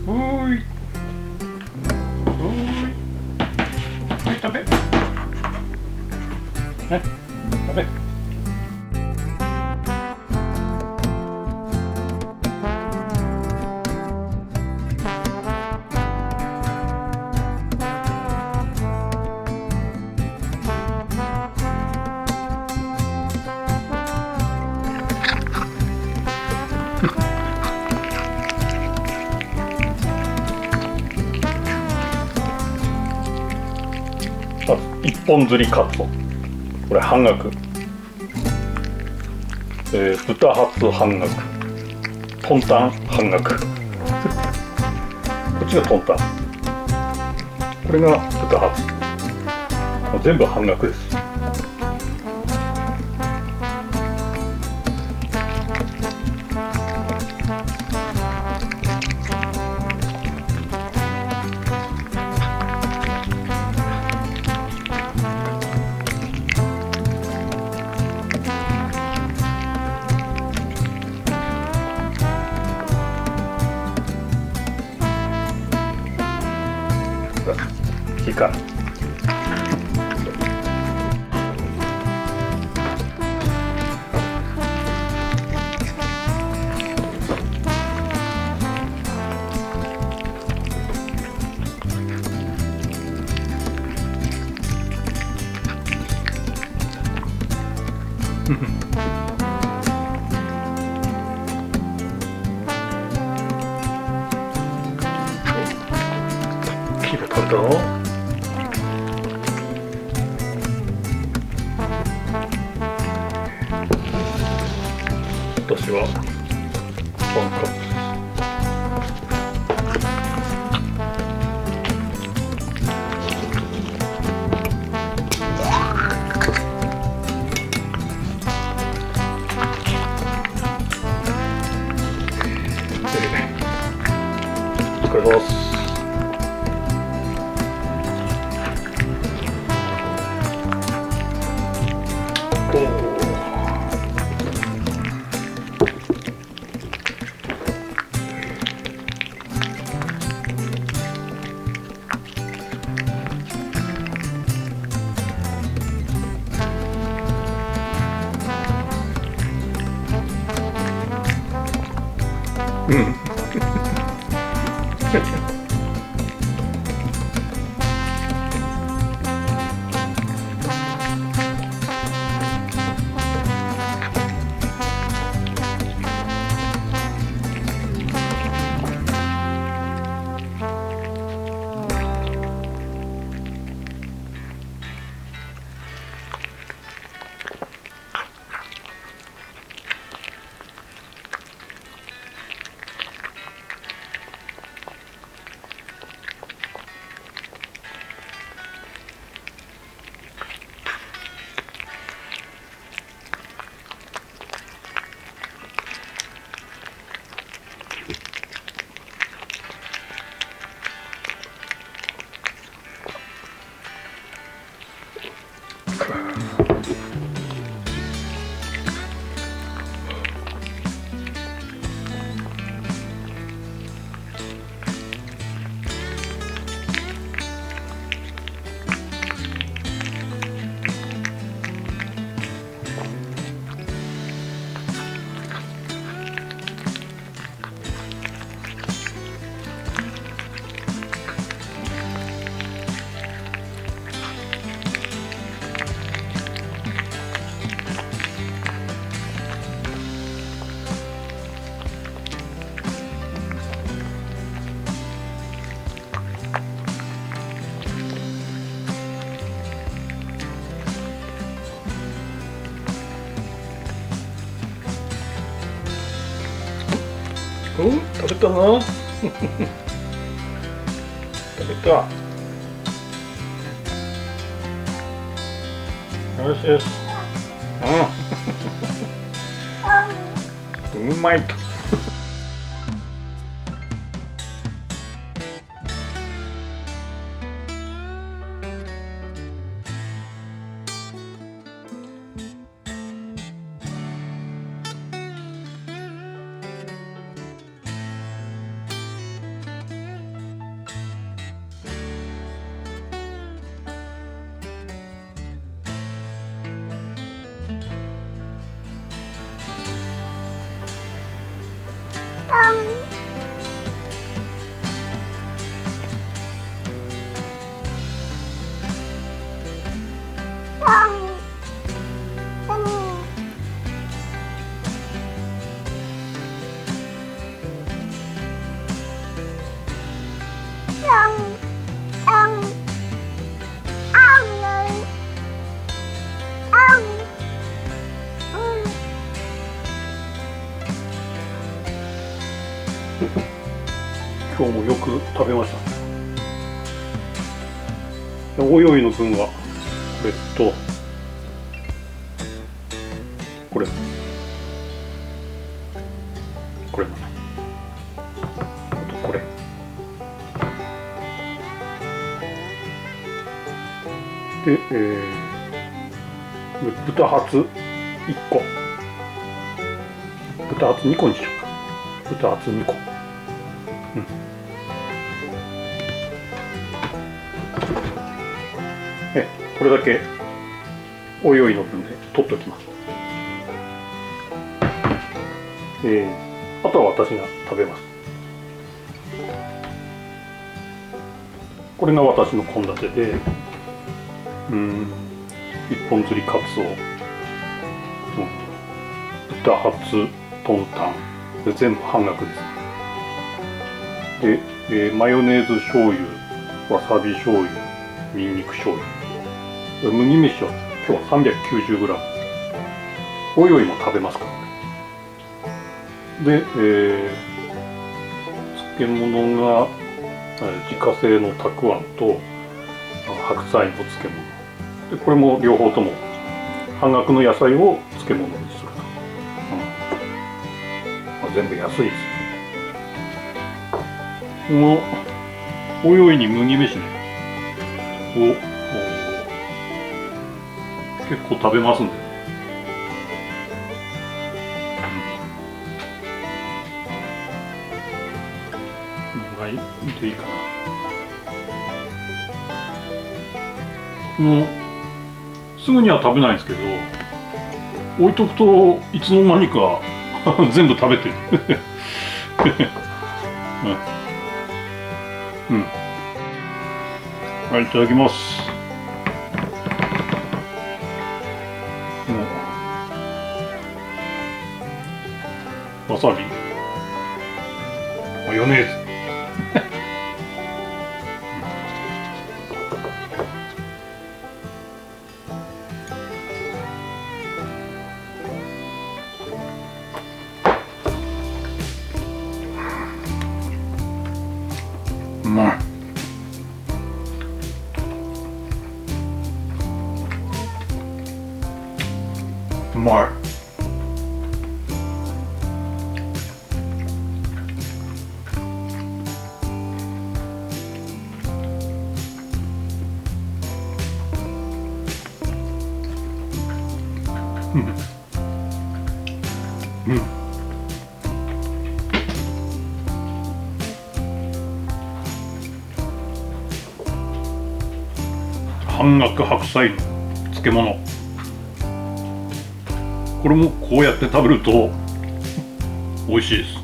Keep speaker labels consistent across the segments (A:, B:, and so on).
A: うーい、はい、食べ。ね、食べ。一本釣りカツオ、これ半額、豚ハツ半額、トンタン半額こっちがトンタン、これが豚ハツ、全部半額です。いいかな。切ること。私はワンカップです。お疲れ様です。うん。食べたな。食べた。よしよし。うまいと。今日もよく食べました。おいおいの分はこれとこれこれあとこれで、豚ハツ1個、豚ハツ2個にしようか。豚ハツ2個、これだけおいおいの分で取っておきます。あとは私が食べます。これが私の献立で、一本釣りカツオ、豚ハツ、トンタンで全部半額です。で、マヨネーズ醤油、わさび醤油、にんにく醤油、麦飯は今日は 390g。 おいおいも食べますからね。で、漬物が自家製のたくあんと白菜の漬物で、これも両方とも半額の野菜を漬物にすると、全部安いです。このおいおいに麦飯ねを結構食べますんでね。見ていいかな。もうすぐには食べないんですけど、置いとくといつの間にか全部食べてる。はい、いただきます。わさび、マヨネーズ。うまい。うまい。半額白菜の漬物、これもこうやって食べると美味しいです。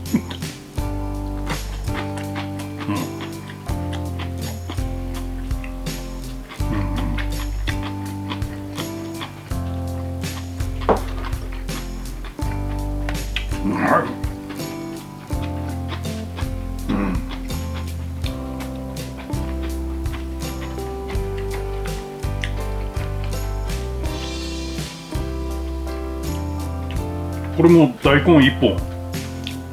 A: うまい。これも大根1本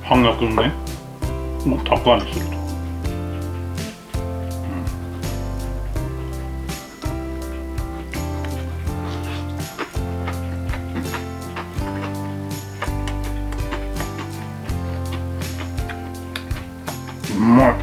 A: 半額のね、もうたくあんにすると、うまい。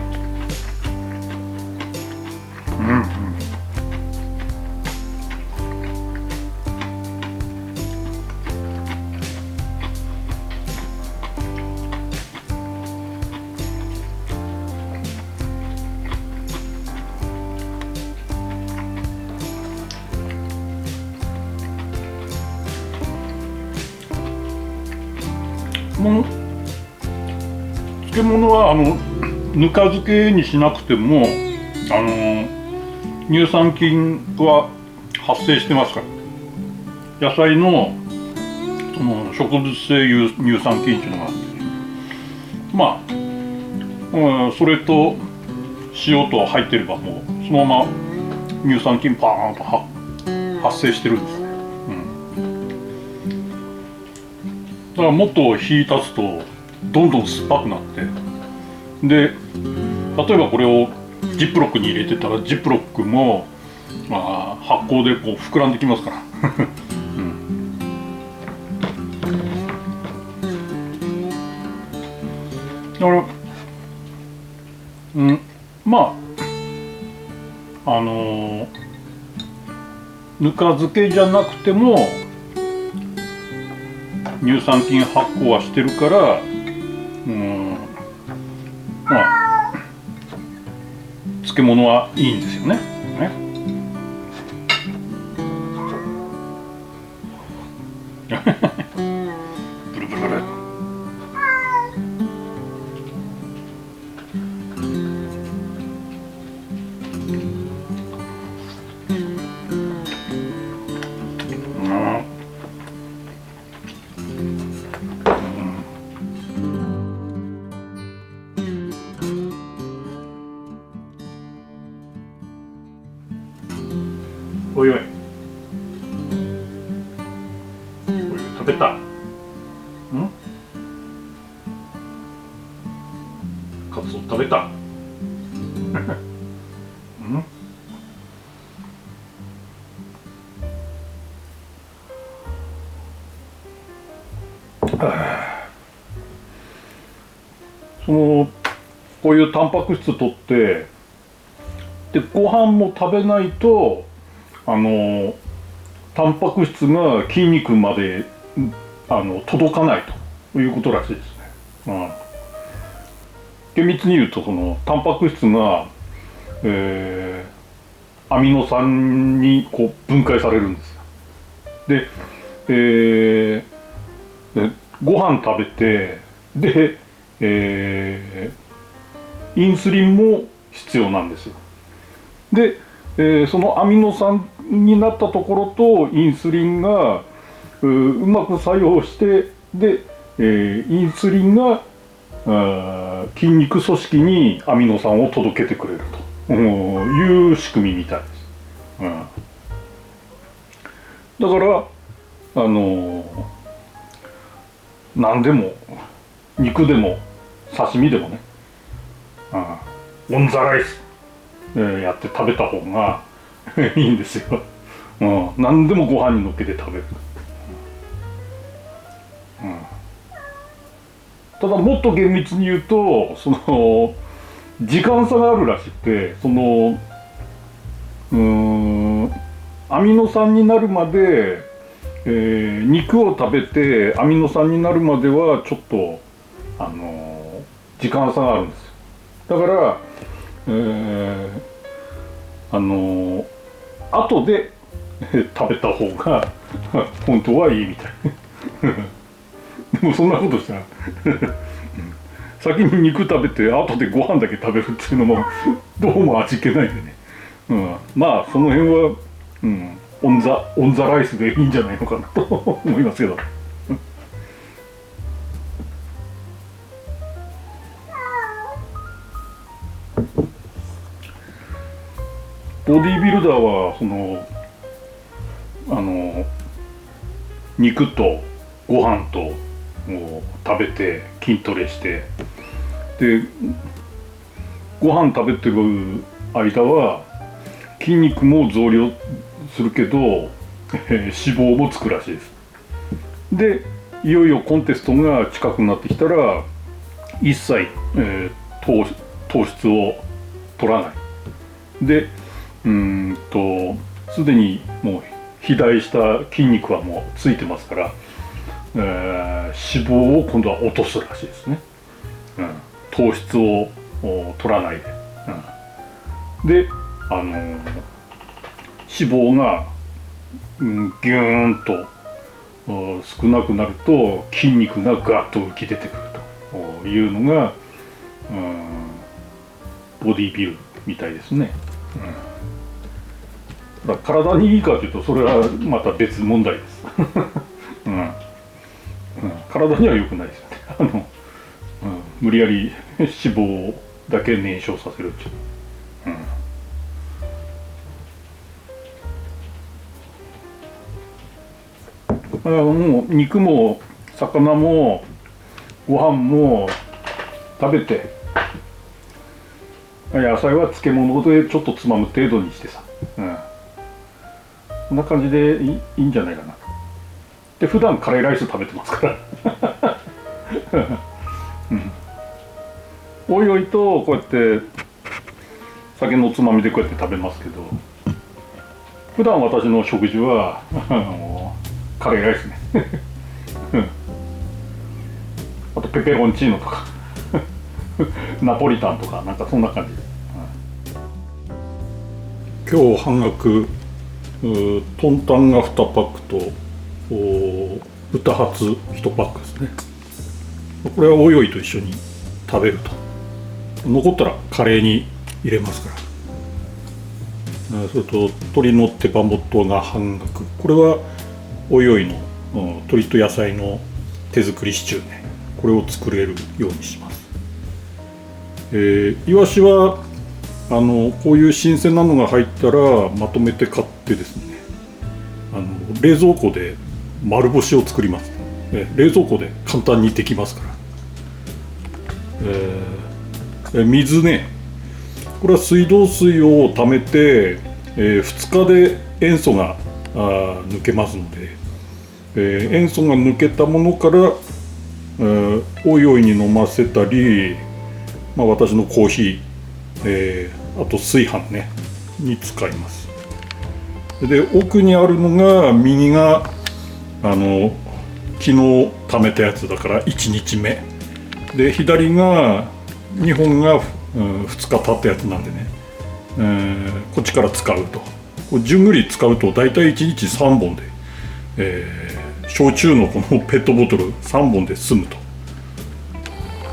A: もう漬物はぬか漬けにしなくても乳酸菌は発生してますから。野菜のその植物性乳酸菌っていうのがあって、それと塩と入ってればもうそのまま乳酸菌パーンと発生してるんですね、だからもっと火立つとどんどん酸っぱくなって、で例えばこれをジップロックに入れてたらジップロックも、発酵でこう膨らんできますから、だからまあぬか漬けじゃなくても乳酸菌発酵はしてるから、まあ漬物はいいんですよね。ブルブルブル。おいおい、食べた？カツオ食べた？こういうタンパク質取ってでご飯も食べないとタンパク質が筋肉まで届かないということらしいですね。厳密に言うとそのタンパク質が、アミノ酸にこう分解されるんですよ。で、ご飯食べてで、インスリンも必要なんですよ。で、そのアミノ酸になったところとインスリンがうまく作用してで、インスリンが筋肉組織にアミノ酸を届けてくれるという仕組みみたいです。だから何でも肉でも刺身でもね、オンザライス、やって食べた方がいいんですよ。何でもご飯にのっけて食べる。ただもっと厳密に言うとその時間差があるらしくて、そのアミノ酸になるまで、肉を食べてアミノ酸になるまではちょっと時間差があるんですよ。だから後で食べた方が本当はいいみたい。でもそんなことしたら先に肉食べて後でご飯だけ食べるっていうのもどうも味気ないんでね、まあその辺は、オンザライスでいいんじゃないのかなと思いますけど。ボディービルダーはその肉とご飯と食べて筋トレしてでご飯食べてる間は筋肉も増量するけど、脂肪もつくらしいです。でいよいよコンテストが近くなってきたら一切、糖質を取らないで、すでにもう肥大した筋肉はもうついてますから、脂肪を今度は落とすらしいですね。糖質を取らないで、で脂肪が、ギューンと少なくなると筋肉がガッと浮き出てくるというのが、ボディビルみたいですね。だから体にいいかというとそれはまた別問題です。体には良くないですよね。無理やり脂肪だけ燃焼させるっていう。もう肉も魚もご飯も食べて、野菜は漬物でちょっとつまむ程度にしてさ、こんな感じでいいんじゃないかなと。で普段カレーライス食べてますからおいおいとこうやって酒のつまみでこうやって食べますけど、普段私の食事はカレーライスねあとペペロンチーノとかナポリタンとかなんかそんな感じで、今日半額トンタンが2パックと豚ハツ1パックですね。これはおいおいと一緒に食べると、残ったらカレーに入れますから。それと鶏の手羽元が半額、これはおいおいの鶏と野菜の手作りシチューね、これを作れるようにします。イワシはこういう新鮮なのが入ったらまとめて買ってですね、冷蔵庫で丸干しを作ります。冷蔵庫で簡単にできますから。水ね、これは水道水を溜めて、2日で塩素が抜けますので、塩素が抜けたものから、おいおいに飲ませたり、私のコーヒー、あと炊飯ねに使います。で奥にあるのが、右が昨日貯めたやつだから1日目で、左が2本が、2日経ったやつなんでね、こっちから使うと、じゅんぐり使うと大体1日3本で、焼酎のこのペットボトル3本で済むと。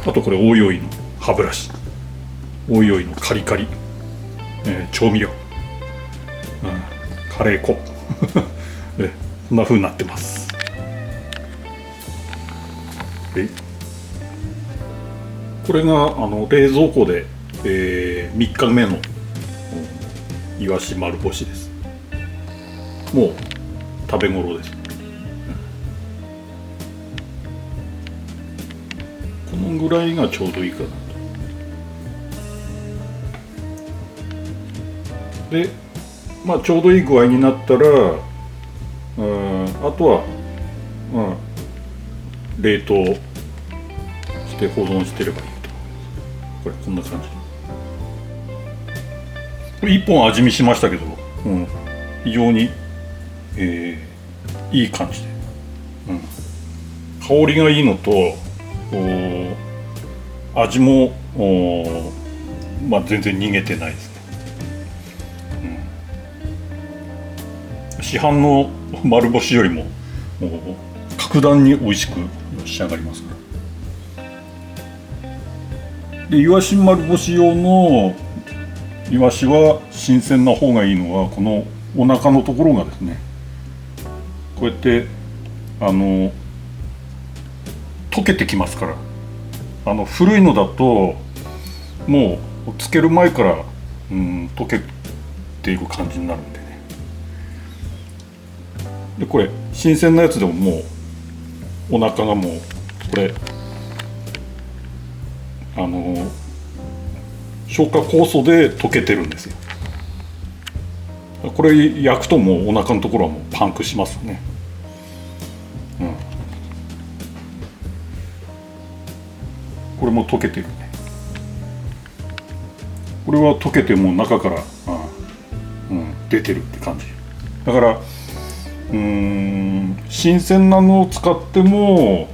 A: あとこれおいおいの歯ブラシ、おいおいのカリカリ、調味料、カレー粉こんな風になってます。これが冷蔵庫で、3日目のイワシ丸干しです。もう食べ頃です。このぐらいがちょうどいいかなと。でちょうどいい具合になったら、あとは、冷凍して保存してればいいと。これこんな感じ。これ1本味見しましたけど、非常に、いい感じで、香りがいいのと味も全然逃げてないですね。市販の丸干しよりも格段に美味しく仕上がりますから。でイワシ丸干し用のイワシは新鮮な方がいいのは、このお腹のところがですね、こうやって溶けてきますから。古いのだともうつける前から溶けていく感じになるんでね。でこれ新鮮なやつでももうお腹がもうこれ消化酵素で溶けてるんですよ。これ焼くともうお腹のところはもうパンクしますね。これも溶けてるね。これは溶けても中から、出てるって感じだから、新鮮なのを使っても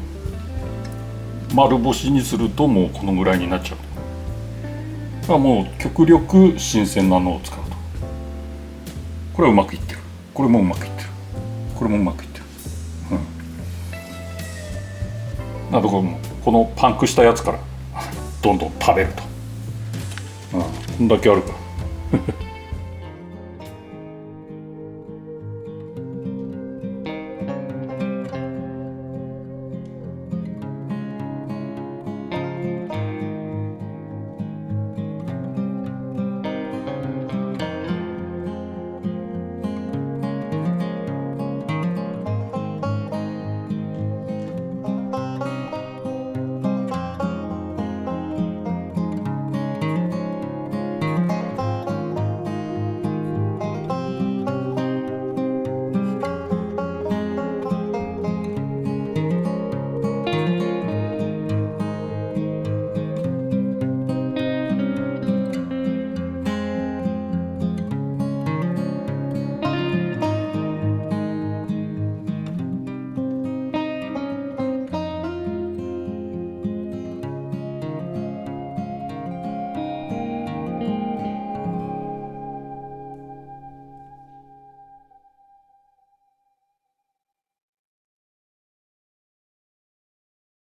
A: 丸干しにするともうこのぐらいになっちゃう。だからもう極力新鮮なのを使うと、これはうまくいってる、これもうまくいってる、これもうまくいってる。だからこのパンクしたやつからどんどん食べると、こんだけあるから